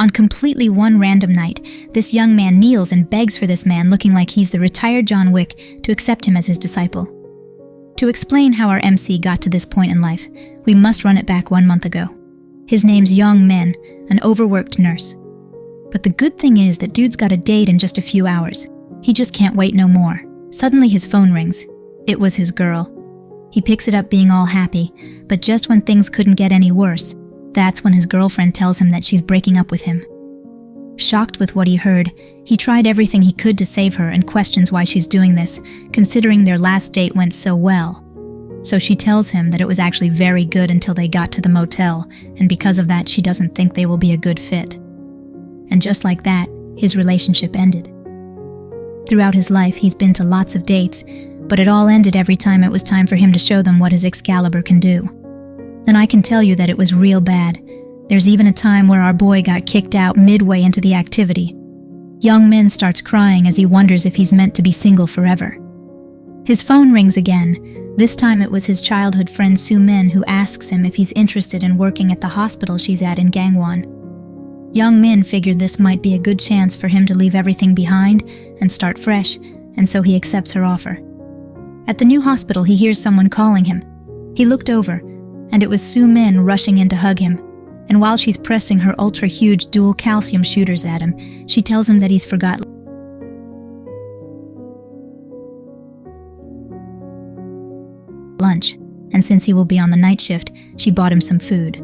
On completely one random night, this young man kneels and begs for this man looking like he's the retired John Wick to accept him as his disciple. To explain how our MC got to this point in life, we must run it back 1 month ago. His name's Young Min, an overworked nurse. But the good thing is that dude's got a date in just a few hours. He just can't wait no more. Suddenly his phone rings. It was his girl. He picks it up being all happy, but just when things couldn't get any worse, that's when his girlfriend tells him that she's breaking up with him. Shocked with what he heard, he tried everything he could to save her and questions why she's doing this, considering their last date went so well. So she tells him that it was actually very good until they got to the motel, and because of that she doesn't think they will be a good fit. And just like that, his relationship ended. Throughout his life, he's been to lots of dates, but it all ended every time it was time for him to show them what his Excalibur can do. And I can tell you that it was real bad. There's even a time where our boy got kicked out midway into the activity. Young Min starts crying as he wonders if he's meant to be single forever. His phone rings again. This time it was his childhood friend Soo Min who asks him if he's interested in working at the hospital she's at in Gangwon. Young Min figured this might be a good chance for him to leave everything behind and start fresh, and so he accepts her offer. At the new hospital, he hears someone calling him. He looked over, and it was Soo Min rushing in to hug him. And while she's pressing her ultra-huge dual calcium shooters at him, she tells him that he's forgot lunch, and since he will be on the night shift, she bought him some food.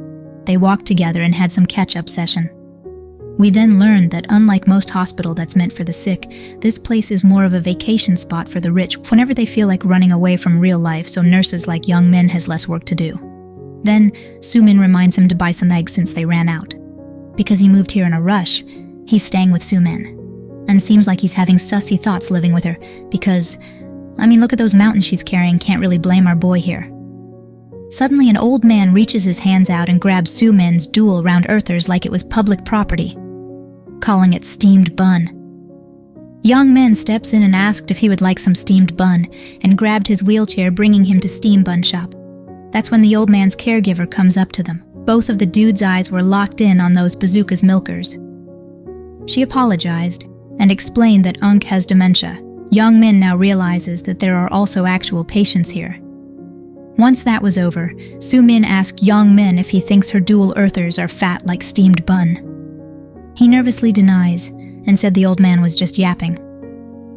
They walked together and had some catch-up session. We then learned that unlike most hospital that's meant for the sick, this place is more of a vacation spot for the rich whenever they feel like running away from real life, so nurses like Young Min has less work to do. Then, Soo Min reminds him to buy some eggs since they ran out. Because he moved here in a rush, he's staying with Soo Min. And seems like he's having sussy thoughts living with her, because, look at those mountains she's carrying, can't really blame our boy here. Suddenly an old man reaches his hands out and grabs Soo Min's dual round-earthers like it was public property, calling it steamed bun. Young Min steps in and asked if he would like some steamed bun, and grabbed his wheelchair, bringing him to Steam Bun Shop. That's when the old man's caregiver comes up to them. Both of the dude's eyes were locked in on those bazookas milkers. She apologized and explained that Unk has dementia. Young Min now realizes that there are also actual patients here. Once that was over, Soo Min asked Young Min if he thinks her dual earthers are fat like steamed bun. He nervously denies and said the old man was just yapping.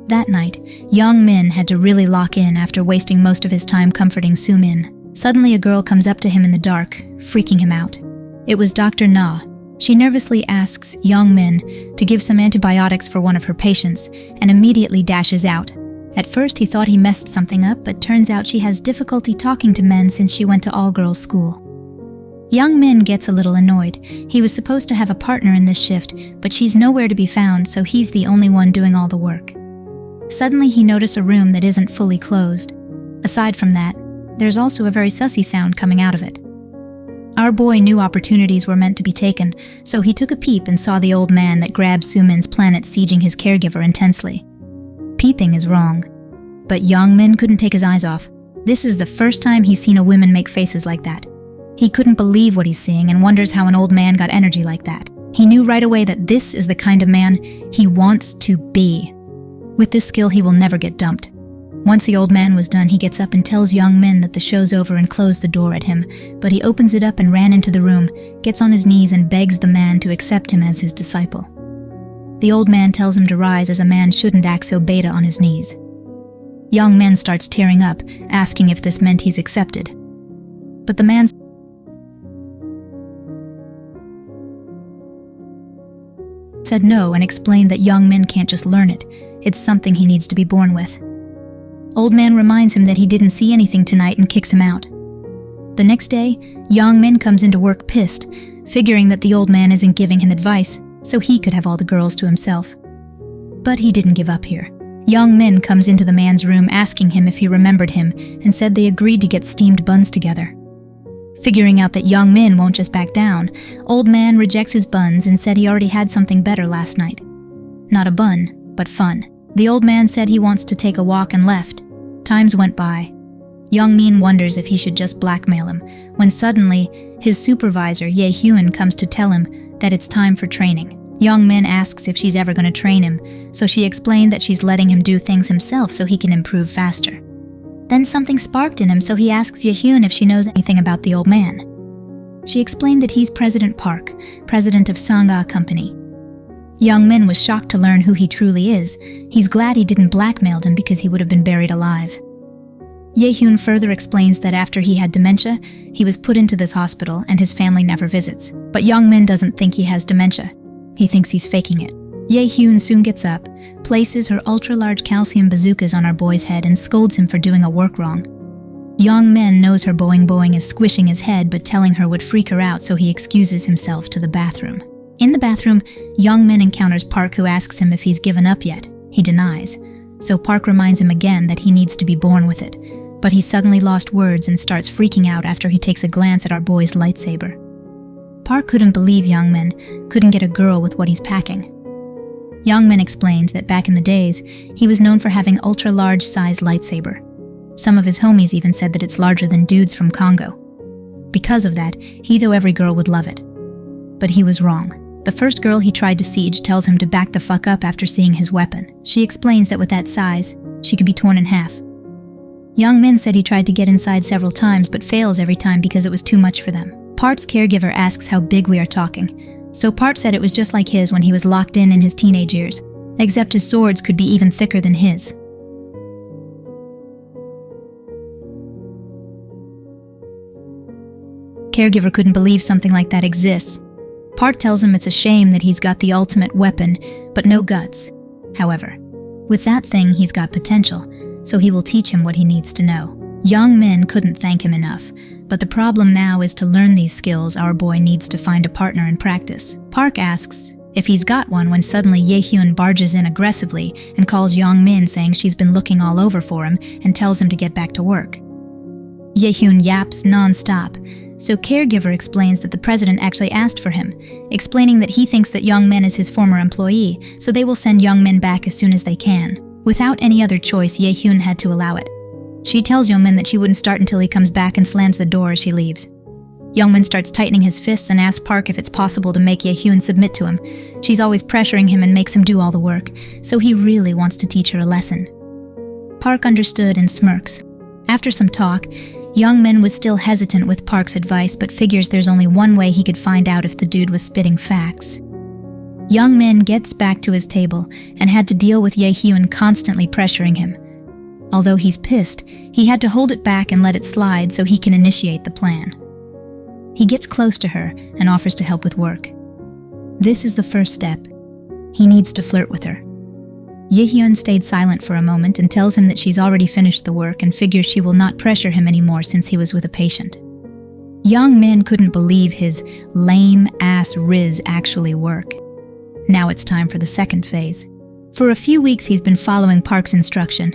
That night, Young Min had to really lock in after wasting most of his time comforting Soo Min. Suddenly a girl comes up to him in the dark, freaking him out. It was Dr. Na. She nervously asks Young Min to give some antibiotics for one of her patients and immediately dashes out. At first he thought he messed something up, but turns out she has difficulty talking to men since she went to all-girls school. Young Min gets a little annoyed. He was supposed to have a partner in this shift, but she's nowhere to be found, so he's the only one doing all the work. Suddenly he notices a room that isn't fully closed. Aside from that, there's also a very sussy sound coming out of it. Our boy knew opportunities were meant to be taken, so he took a peep and saw the old man that grabbed Soo Min's planet sieging his caregiver intensely. Peeping is wrong, but Young Min couldn't take his eyes off. This is the first time he's seen a woman make faces like that. He couldn't believe what he's seeing and wonders how an old man got energy like that. He knew right away that this is the kind of man he wants to be. With this skill, he will never get dumped. Once the old man was done, he gets up and tells Young Min that the show's over and closed the door at him, but he opens it up and ran into the room, gets on his knees and begs the man to accept him as his disciple. The old man tells him to rise, as a man shouldn't act so beta on his knees. Young Min starts tearing up, asking if this meant he's accepted. But the man said no and explained that Young Min can't just learn it. It's something he needs to be born with. Old man reminds him that he didn't see anything tonight and kicks him out. The next day, Young Min comes into work pissed, figuring that the old man isn't giving him advice, so he could have all the girls to himself. But he didn't give up here. Young Min comes into the man's room asking him if he remembered him and said they agreed to get steamed buns together. Figuring out that Young Min won't just back down, old man rejects his buns and said he already had something better last night. Not a bun, but fun. The old man said he wants to take a walk and left. Times went by. Young Min wonders if he should just blackmail him, when suddenly his supervisor, Ye Hyun, comes to tell him that it's time for training. Young Min asks if she's ever going to train him, so she explained that she's letting him do things himself so he can improve faster. Then something sparked in him, so he asks Ye-hyun if she knows anything about the old man. She explained that he's President Park, president of Sangha Company. Young Min was shocked to learn who he truly is. He's glad he didn't blackmail him because he would have been buried alive. Ye-hyun further explains that after he had dementia, he was put into this hospital and his family never visits. But Young Min doesn't think he has dementia. He thinks he's faking it. Ye-hyun soon gets up, places her ultra-large calcium bazookas on our boy's head and scolds him for doing a work wrong. Young Min knows her boing is squishing his head but telling her would freak her out, so he excuses himself to the bathroom. In the bathroom, Young Min encounters Park, who asks him if he's given up yet. He denies. So Park reminds him again that he needs to be born with it. But he suddenly lost words and starts freaking out after he takes a glance at our boy's lightsaber. Park couldn't believe Young Min couldn't get a girl with what he's packing. Young Min explains that back in the days, he was known for having ultra-large size lightsaber. Some of his homies even said that it's larger than dudes from Congo. Because of that, he thought every girl would love it. But he was wrong. The first girl he tried to siege tells him to back the fuck up after seeing his weapon. She explains that with that size, she could be torn in half. Young Min said he tried to get inside several times but fails every time because it was too much for them. Part's caregiver asks how big we are talking. So Part said it was just like his when he was locked in his teenage years, except his swords could be even thicker than his. Caregiver couldn't believe something like that exists. Part tells him it's a shame that he's got the ultimate weapon, but no guts. However, with that thing he's got potential, so he will teach him what he needs to know. Young Min couldn't thank him enough, but the problem now is to learn these skills our boy needs to find a partner and practice. Park asks if he's got one when suddenly Ye-hyun barges in aggressively and calls Young Min, saying she's been looking all over for him and tells him to get back to work. Ye-hyun yaps non-stop, so caregiver explains that the president actually asked for him, explaining that he thinks that Young Min is his former employee, so they will send Young Min back as soon as they can. Without any other choice, Ye-hyun had to allow it. She tells Young Min that she wouldn't start until he comes back and slams the door as she leaves. Young Min starts tightening his fists and asks Park if it's possible to make Ye-hyun submit to him. She's always pressuring him and makes him do all the work, so he really wants to teach her a lesson. Park understood and smirks. After some talk, Young Min was still hesitant with Park's advice but figures there's only one way he could find out if the dude was spitting facts. Young Min gets back to his table and had to deal with Ye-hyun constantly pressuring him. Although he's pissed, he had to hold it back and let it slide so he can initiate the plan. He gets close to her and offers to help with work. This is the first step. He needs to flirt with her. Ye-hyun stayed silent for a moment and tells him that she's already finished the work and figures she will not pressure him anymore since he was with a patient. Young Min couldn't believe his lame-ass riz actually work. Now it's time for the second phase. For a few weeks he's been following Park's instruction.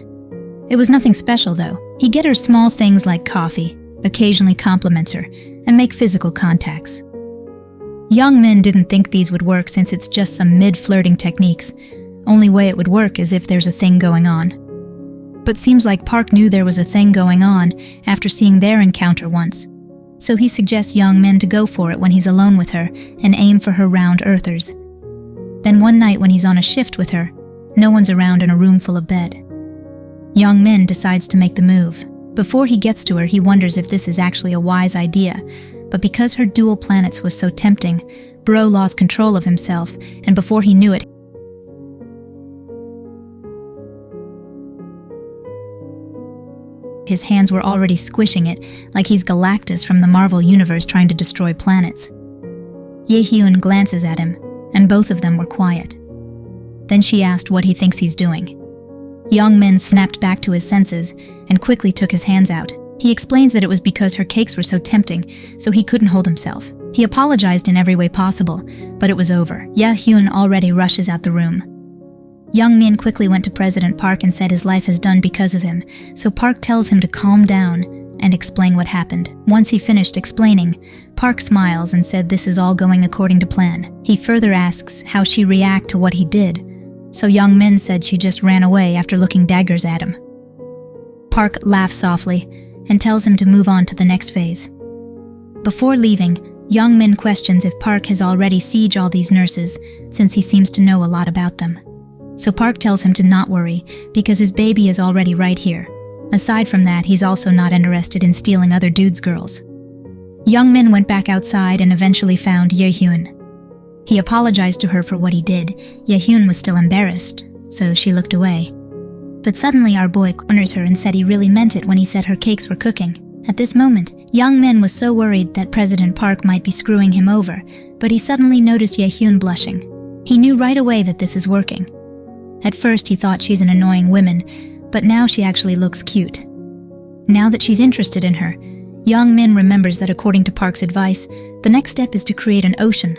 It was nothing special though. He'd get her small things like coffee, occasionally compliments her, and make physical contacts. Young Min didn't think these would work since it's just some mid-flirting techniques. Only way it would work is if there's a thing going on. But seems like Park knew there was a thing going on after seeing their encounter once. So he suggests Young Min to go for it when he's alone with her and aim for her round earthers. Then one night when he's on a shift with her, no one's around in a room full of bed. Young Min decides to make the move. Before he gets to her, he wonders if this is actually a wise idea, but because her dual planets was so tempting, Bro lost control of himself, and before he knew it, his hands were already squishing it, like he's Galactus from the Marvel Universe trying to destroy planets. Ye-hyun glances at him, and both of them were quiet. Then she asked what he thinks he's doing. Young Min snapped back to his senses and quickly took his hands out. He explains that it was because her cakes were so tempting, so he couldn't hold himself. He apologized in every way possible, but it was over. Ye-hyun already rushes out the room. Young Min quickly went to President Park and said his life is done because of him, so Park tells him to calm down and explain what happened. Once he finished explaining, Park smiles and said this is all going according to plan. He further asks how she react to what he did, so Young Min said she just ran away after looking daggers at him. Park laughs softly and tells him to move on to the next phase. Before leaving, Young Min questions if Park has already sieged all these nurses, since he seems to know a lot about them. So Park tells him to not worry, because his baby is already right here. Aside from that, he's also not interested in stealing other dudes' girls. Young Min went back outside and eventually found Ye-hyun. He apologized to her for what he did. Ye-hyun was still embarrassed, so she looked away. But suddenly our boy corners her and said he really meant it when he said her cakes were cooking. At this moment, Young Min was so worried that President Park might be screwing him over, but he suddenly noticed Ye-hyun blushing. He knew right away that this is working. At first he thought she's an annoying woman, but now she actually looks cute. Now that she's interested in her, Young Min remembers that according to Park's advice, the next step is to create an ocean.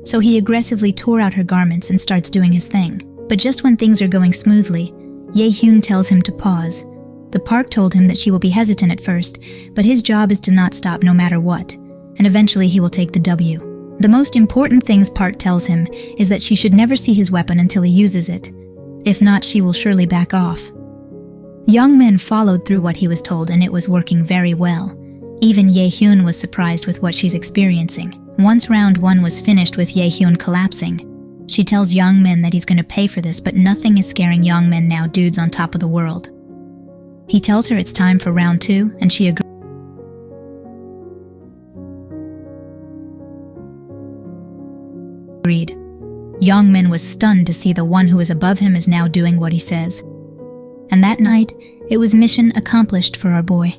So he aggressively tore out her garments and starts doing his thing. But just when things are going smoothly, Ye-hyun tells him to pause. The Park told him that she will be hesitant at first, but his job is to not stop no matter what, and eventually he will take the W. The most important things Park tells him is that she should never see his weapon until he uses it. If not, she will surely back off. Young Min followed through what he was told, and it was working very well. Even Ye-hyun was surprised with what she's experiencing. Once round 1 was finished with Ye-hyun collapsing, she tells Young Min that he's going to pay for this, but nothing is scaring Young Min now. Dude's on top of the world. He tells her it's time for round 2, and she agreed. Young Min was stunned to see the one who is above him is now doing what he says. And that night, it was mission accomplished for our boy.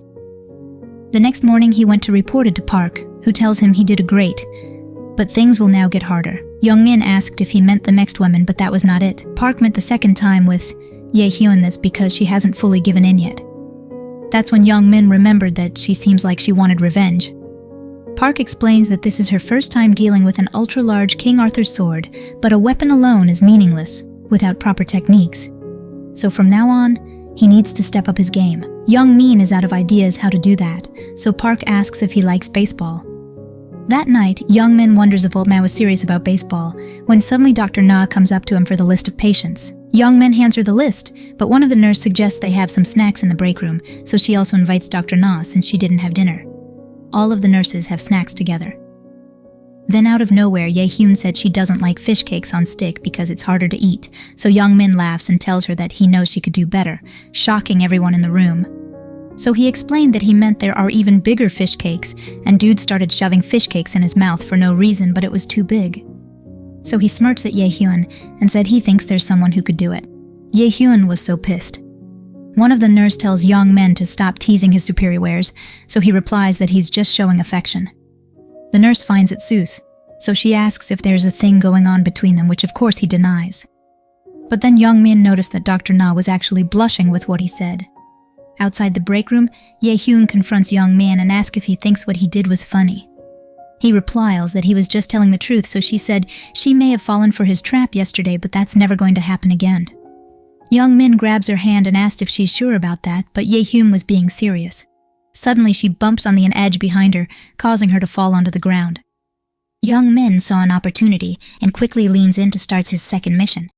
The next morning, he went to report it to Park, who tells him he did great, but things will now get harder. Young Min asked if he meant the next woman, but that was not it. Park meant the second time with Ye-hyun this because she hasn't fully given in yet. That's when Young Min remembered that she seems like she wanted revenge. Park explains that this is her first time dealing with an ultra-large King Arthur's sword, but a weapon alone is meaningless without proper techniques. So from now on, he needs to step up his game. Young Min is out of ideas how to do that, so Park asks if he likes baseball. That night, Young Min wonders if Old Man was serious about baseball, when suddenly Dr. Na comes up to him for the list of patients. Young Min hands her the list, but one of the nurses suggests they have some snacks in the break room, so she also invites Dr. Na since she didn't have dinner. All of the nurses have snacks together. Then out of nowhere, Ye-hyun said she doesn't like fish cakes on stick because it's harder to eat, so Young Min laughs and tells her that he knows she could do better, shocking everyone in the room. So he explained that he meant there are even bigger fish cakes, and dude started shoving fish cakes in his mouth for no reason, but it was too big. So he smirks at Ye-hyun and said he thinks there's someone who could do it. Ye-hyun was so pissed. One of the nurses tells Young Min to stop teasing his superiors, so he replies that he's just showing affection. The nurse finds it sus, so she asks if there's a thing going on between them, which of course he denies. But then Young Min noticed that Dr. Na was actually blushing with what he said. Outside the break room, Ye-hyun confronts Young Min and asks if he thinks what he did was funny. He replies that he was just telling the truth, so she said she may have fallen for his trap yesterday, but that's never going to happen again. Young Min grabs her hand and asked if she's sure about that, but Ye-hyun was being serious. Suddenly she bumps on the edge behind her, causing her to fall onto the ground. Young Min saw an opportunity and quickly leans in to start his second mission.